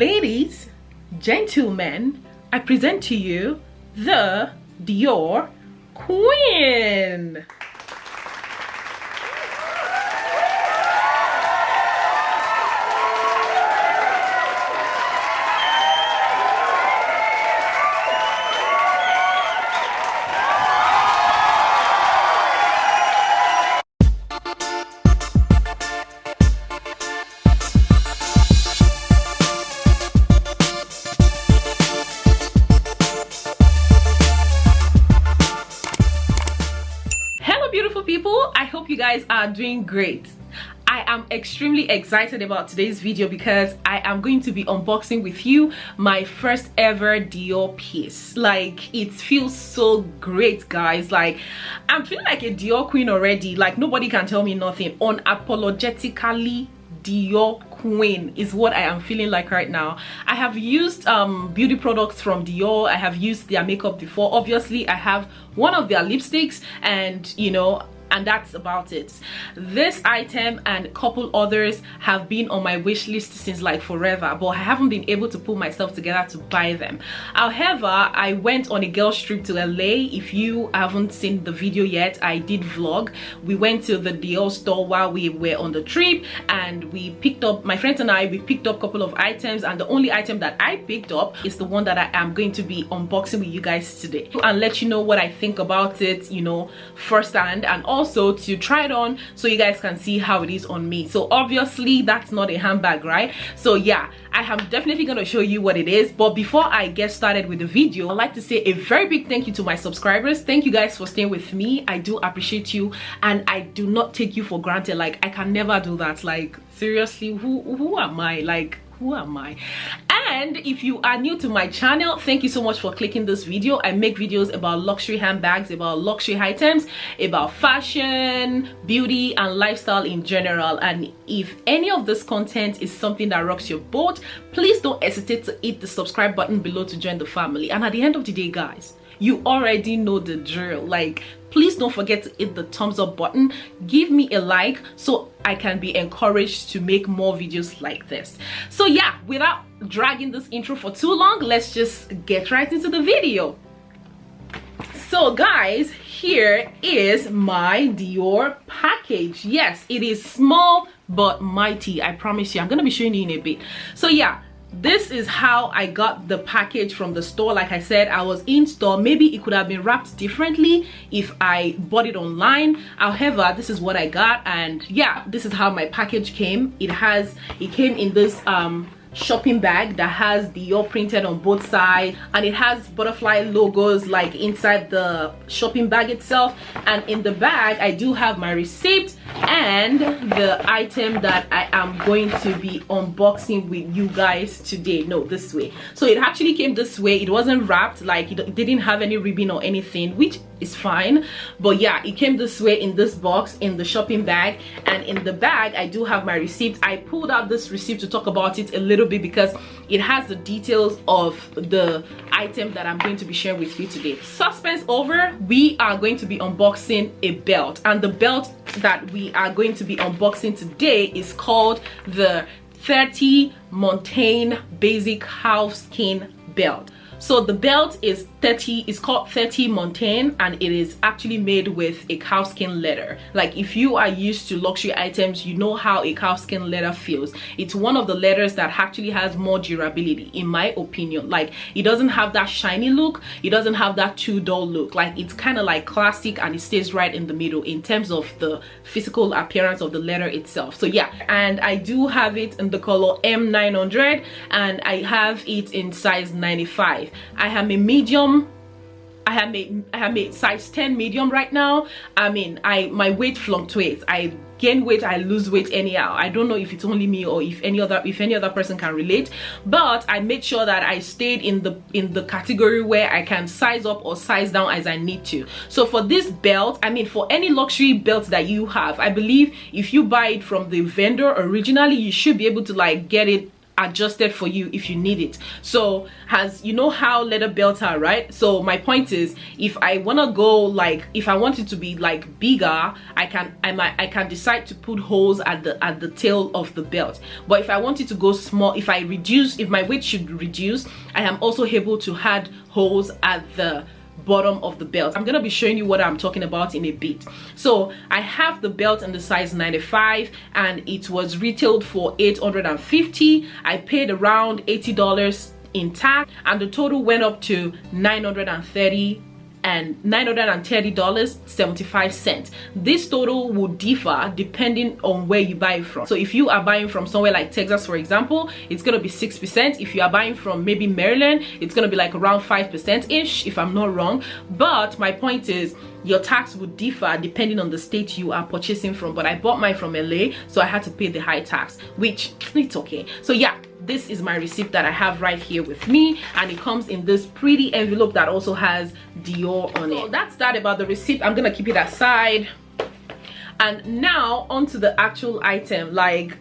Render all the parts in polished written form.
Ladies, gentlemen, I present to you the Dior Queen. Beautiful people, I hope you guys are doing great. I am extremely excited about today's video because I am going to be unboxing with you my first ever Dior piece. Like, it feels so great, guys. Like, I'm feeling like a Dior queen already. Like, nobody can tell me nothing. Unapologetically Dior Queen is what I am feeling like right now. I have used beauty products from Dior. I have used their makeup before. Obviously, I have one of their lipsticks, and you know, and that's about it. This item and a couple others have been on my wish list since like forever, but I haven't been able to pull myself together to buy them. However, I went on a girls trip to LA. If you haven't seen the video yet, I did vlog. We went to the Dior store while we were on the trip, and we picked up, my friends and I, we picked up a couple of items, and the only item that I picked up is the one that I am going to be unboxing with you guys today and let you know what I think about it, you know, firsthand, and also to try it on so you guys can see how it is on me. So obviously that's not a handbag, right? So yeah, I am definitely going to show you what it is. But before I get started with the video, I'd like to say a very big thank you to my subscribers. Thank you guys for staying with me. I do appreciate you, and I do not take you for granted. Like, I can never do that. Like, seriously, who am I? Like, who am I? And if you are new to my channel, thank you so much for clicking this video. I make videos about luxury handbags, about luxury items, about fashion, beauty, and lifestyle in general. And if any of this content is something that rocks your boat, please don't hesitate to hit the subscribe button below to join the family. And at the end of the day, guys, you already know the drill. Like, please don't forget to hit the thumbs up button, give me a like so I can be encouraged to make more videos like this. So yeah, without dragging this intro for too long, let's just get right into the video. So guys, here is my Dior package. Yes, it is small but mighty, I promise you. I'm gonna be showing you in a bit. So yeah, this is how I got the package from the store. Like I said, I was in store. Maybe it could have been wrapped differently if I bought it online. However, this is what I got, and yeah, this is how my package came. It came in this shopping bag that has Dior printed on both sides, and it has butterfly logos like inside the shopping bag itself. And in the bag I do have my receipt and the item that I am going to be unboxing with you guys today. No, this way. So it actually came this way. It wasn't wrapped, like it didn't have any ribbon or anything, which is fine. But yeah, it came this way in this box in the shopping bag, and in the bag I do have my receipt. I pulled out this receipt to talk about it a little bit because it has the details of the item that I'm going to be sharing with you today. Suspense over, we are going to be unboxing a belt, and the belt that we are going to be unboxing today is called the 30 Montaigne Basic Calfskin Belt. So the belt is called 30 Montaigne, and it is actually made with a calfskin leather. Like, if you are used to luxury items, you know how a calfskin leather feels. It's one of the leathers that actually has more durability, in my opinion. Like, it doesn't have that shiny look, it doesn't have that too dull look. Like, it's kind of like classic, and it stays right in the middle in terms of the physical appearance of the leather itself. So yeah, and I do have it in the color M900, and I have it in size 95. I have a medium. I have a size 10 medium right now. I mean, my weight fluctuates. I gain weight, I lose weight anyhow. I don't know if it's only me or if any other person can relate, but I made sure that I stayed in the category where I can size up or size down as I need to. So for this belt, I mean, for any luxury belt that you have, I believe if you buy it from the vendor originally, you should be able to like get it adjusted for you if you need it. So as you know how leather belts are, right? So my point is, if I want to go like, if I want it to be like bigger, I can decide to put holes at the tail of the belt. But if I want it to go small, if my weight should reduce, I am also able to add holes at the bottom of the belt. I'm gonna be showing you what I'm talking about in a bit. So I have the belt in the size 95 and it was retailed for $850. I paid around $80 in tax and the total went up to $930.75. This total will differ depending on where you buy from. So if you are buying from somewhere like Texas, for example, it's gonna be 6%. If you are buying from maybe Maryland, it's gonna be like around 5% ish, if I'm not wrong. But my point is, your tax would differ depending on the state you are purchasing from. But I bought mine from LA, so I had to pay the high tax, which it's okay. So yeah, this is my receipt that I have right here with me, and it comes in this pretty envelope that also has Dior on it. So that's that about the receipt. I'm gonna keep it aside. And now onto the actual item. Like,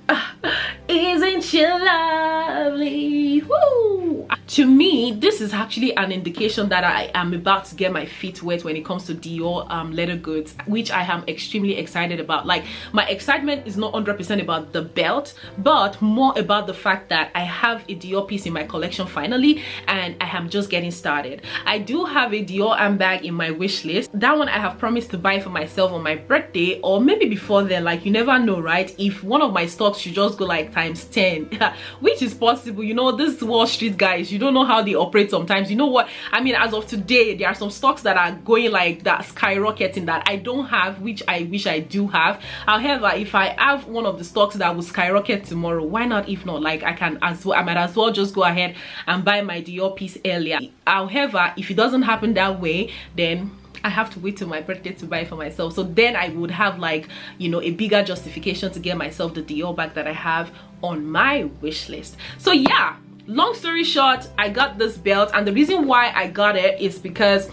isn't she lovely? Woo! To me, this is actually an indication that I am about to get my feet wet when it comes to Dior leather goods, which I am extremely excited about. Like, my excitement is not 100% about the belt, but more about the fact that I have a Dior piece in my collection finally, and I am just getting started. I do have a Dior handbag in my wish list. That one I have promised to buy for myself on my birthday, or maybe before then. Like, you never know, right? If one of my stocks should just go like times 10, which is possible. You know, this Wall Street guys, you don't know how they operate sometimes. You know what I mean? As of today, there are some stocks that are going like that, skyrocketing, that I don't have, which I wish I do have. However, if I have one of the stocks that will skyrocket tomorrow, why not? If not, like, I might as well just go ahead and buy my Dior piece earlier. However, if it doesn't happen that way, then I have to wait till my birthday to buy it for myself. So then I would have, like, you know, a bigger justification to get myself the Dior bag that I have on my wish list. So yeah, long story short, I got this belt, and the reason why I got it is because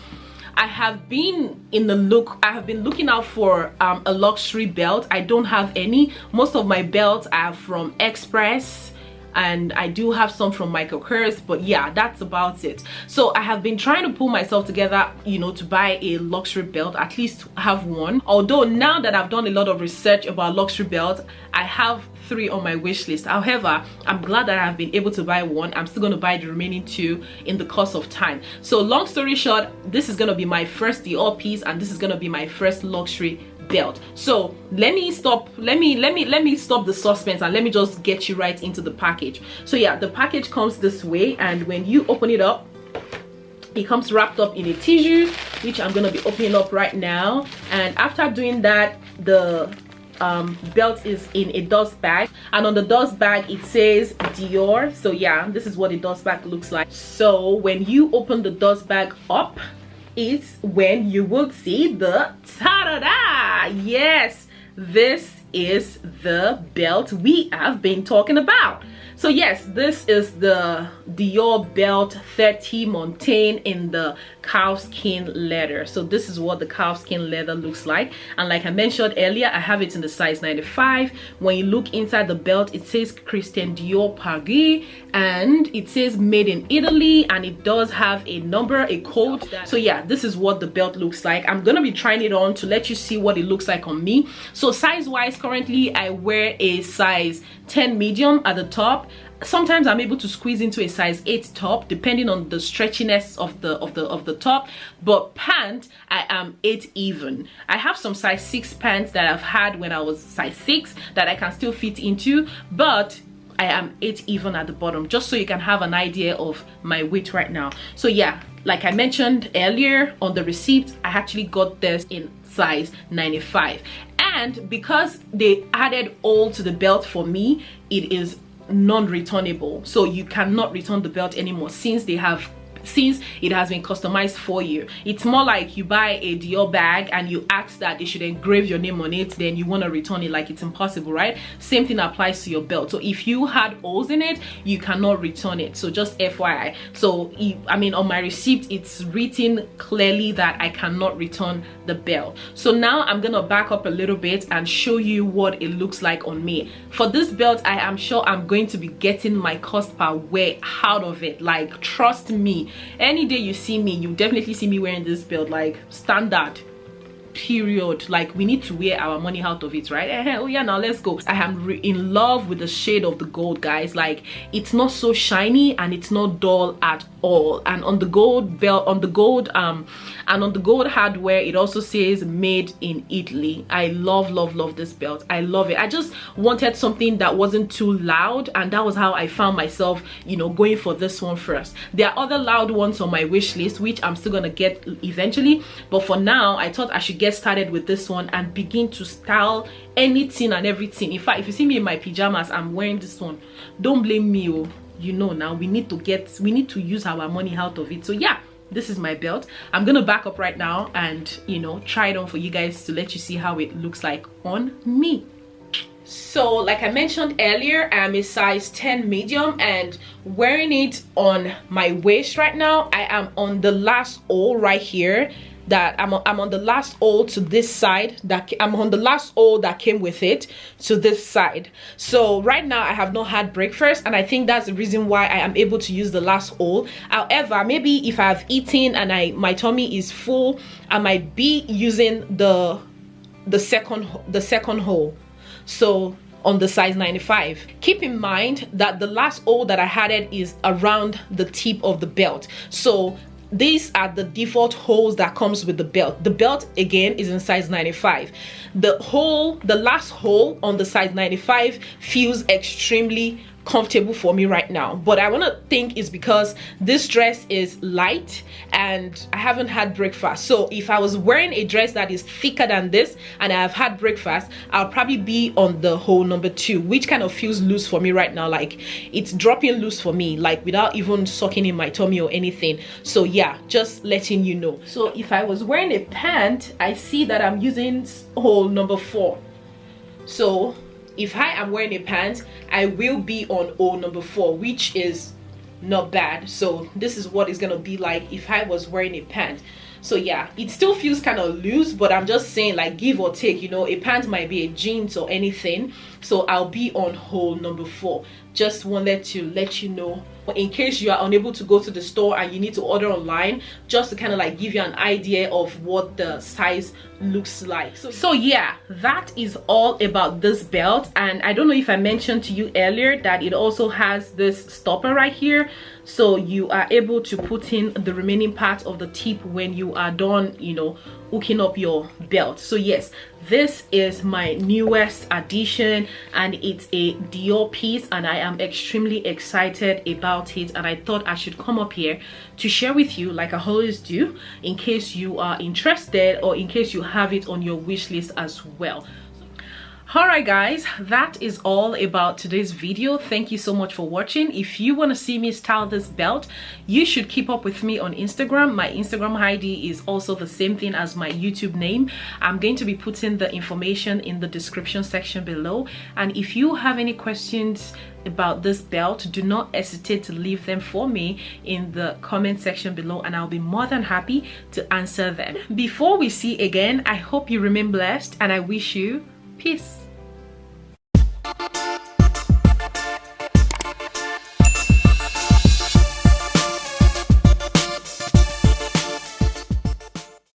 I have been looking out for a luxury belt. I don't have any. Most of my belts are from Express, and I do have some from Michael Kors, but yeah, that's about it. So I have been trying to pull myself together, you know, to buy a luxury belt, at least have one. Although now that I've done a lot of research about luxury belts, I have 3 on my wish list. However, I'm glad that I've been able to buy one. I'm still going to buy the remaining 2 in the course of time. So long story short, this is going to be my first Dior piece, and this is going to be my first luxury belt. So let me stop the suspense and let me just get you right into the package. So yeah, the package comes this way, and when you open it up, it comes wrapped up in a tissue, which I'm gonna be opening up right now. And after doing that, the belt is in a dust bag, and on the dust bag it says Dior. So yeah, this is what a dust bag looks like. So when you open the dust bag up, it's when you will see the ta-da-da! Yes, this is the belt we have been talking about. So yes, this is the Dior belt 30 Montaigne in the calfskin leather. So this is what the calfskin leather looks like, and like I mentioned earlier, I have it in the size 95. When you look inside the belt, it says Christian Dior Paris, and it says made in Italy, and it does have a number, a code. So yeah, this is what the belt looks like. I'm gonna be trying it on to let you see what it looks like on me. So size wise, currently I wear a size 10 medium at the top. Sometimes I'm able to squeeze into a size 8 top depending on the stretchiness of the top, but pant I am 8 even. I have some size 6 pants that I've had when I was size 6 that I can still fit into, but I am 8 even at the bottom, just so you can have an idea of my weight right now. So yeah, like I mentioned earlier on the receipt, I actually got this in size 95, and because they added all to the belt for me, it is non-returnable. So you cannot return the belt anymore, since they have since it has been customized for you. It's more like you buy a Dior bag and you ask that they should engrave your name on it, then you want to return it. Like, it's impossible, right? Same thing applies to your belt. So if you had holes in it, you cannot return it. So just FYI. So I mean, on my receipt it's written clearly that I cannot return the belt. So now I'm gonna back up a little bit and show you what it looks like on me. For this belt, I am sure I'm going to be getting my cost per wear out of it. Like, trust me, any day you see me, you definitely see me wearing this belt, like standard, period. Like, we need to wear our money out of it, right? Oh yeah, now let's go. I am in love with the shade of the gold, guys. Like, it's not so shiny and it's not dull at all. And on the gold belt, on the gold hardware, it also says made in Italy. I love this belt. I love it. I just wanted something that wasn't too loud, and that was how I found myself, you know, going for this one first. There are other loud ones on my wish list which I'm still gonna get eventually, but for now I thought I should get started with this one and begin to style anything and everything. In fact, if you see me in my pajamas, I'm wearing this one. Don't blame me. Oh, you know, now we need to use our money out of it. So yeah, this is my belt. I'm gonna back up right now and, you know, try it on for you guys to let you see how it looks like on me. So like I mentioned earlier, I'm a size 10 medium, and wearing it on my waist right now, I am on the last hole right here. That I'm on the last hole to this side, that I'm on the last hole that came with it to this side. So right now I have not had breakfast, and I think that's the reason why I am able to use the last hole. However, maybe if I've eaten and my tummy is full, I might be using the second hole, so on the size 95. Keep in mind that the last hole that I had it is around the tip of the belt. So these are the default holes that comes with the belt. The belt again is in size 95. The last hole on the size 95 feels extremely comfortable for me right now, but I want to think it's because this dress is light and I haven't had breakfast. So if I was wearing a dress that is thicker than this and I have had breakfast, I'll probably be on the hole number 2, which kind of feels loose for me right now. Like, it's dropping loose for me, like without even sucking in my tummy or anything. So yeah, just letting you know. So if I was wearing a pant, I see that I'm using hole number 4. So if I am wearing a pant, I will be on hole number 4, which is not bad. So this is what it's gonna be like if I was wearing a pant. So yeah, it still feels kind of loose, but I'm just saying, like, give or take, you know, a pant might be a jeans or anything. So I'll be on hole number 4. Just wanted to let you know, in case you are unable to go to the store and you need to order online, just to kind of like give you an idea of what the size looks like. So yeah, that is all about this belt. And I don't know if I mentioned to you earlier that it also has this stopper right here, so you are able to put in the remaining part of the tip when you are done, you know, hooking up your belt. So yes, this is my newest addition, and it's a Dior piece, and I am extremely excited about it, and I thought I should come up here to share with you, like I always do, in case you are interested or in case you have it on your wish list as well. Alright guys, that is all about today's video. Thank you so much for watching. If you want to see me style this belt, you should keep up with me on Instagram. My Instagram ID is also the same thing as my YouTube name. I'm going to be putting the information in the description section below, and if you have any questions about this belt, do not hesitate to leave them for me in the comment section below, and I'll be more than happy to answer them. Before we see again, I hope you remain blessed, and I wish you peace.